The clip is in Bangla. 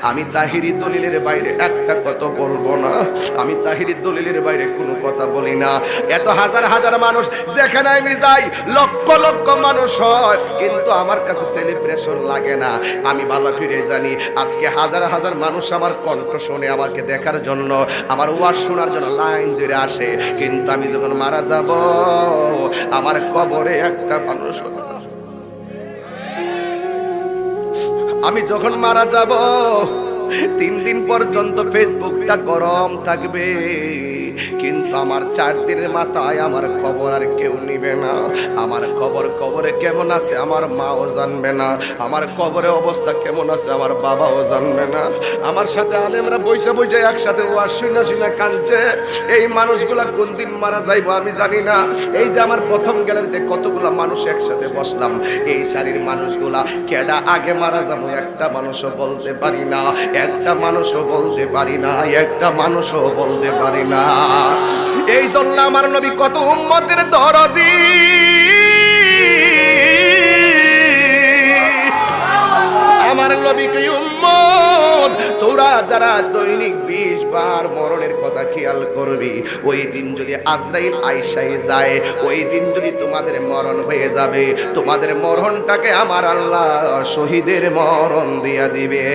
আমি তাহিরি দলিলের বাইরে একটা কথা বলবো না, আমি তাহিরি দলিলের বাইরে কোনো কথা বলি না। এত হাজার হাজার মানুষ যেখানে আমি যাই, লক্ষ লক্ষ মানুষ হয়, কিন্তু আমার কাছে সেলিব্রেশন লাগে না। আমি ভালো করে জানি আজকে হাজার হাজার মানুষ আমার কণ্ঠ শুনে আমাকে দেখার জন্য, আমার ওয়াজ শোনার জন্য লাইন ধরে আসে, কিন্তু আমি যখন মারা যাব আমার কবরে একটা মানুষ, আমি যখন মারা যাব 3 দিন পর্যন্ত ফেসবুকটা গরম থাকবে, কিন্তু আমার 4 দিনের মাথায় আমার খবর আর কেউ নিবে না। আমার খবর কবরে কেমন আছে আমার মাও জানবে না, আমার কবরে অবস্থা কেমন আছে আমার বাবাও জানবে না। আমার সাথে আলেমরা বইসা বইসা একসাথে ওয়াজ শুনা শুনা কাঁদছে। এই মানুষগুলা কোন দিন মারা যাইবো আমি জানি না। এই যে আমার প্রথম গ্যালারিতে কতগুলা মানুষ একসাথে বসলাম, এই সারির মানুষগুলা কেডা আগে মারা যাবো একটা মানুষও বলতে পারি না, একটা মানুষও বলতে পারি না, একটা মানুষও বলতে পারি না। এই জন্য আমার নবী কত উম্মতের দরদি, আমার নবীকে উম্মত তোরা যারা দৈনিক 20 বার মরণের কথা খেয়াল করবি, ওই দিন যদি আজরাইল আইসাই যায়, ওই দিন যদি তোমাদের মরণ হয়ে যাবে, তোমাদের মরণটাকে আমার আল্লাহ শহীদের মরণ দিয়া দিবে।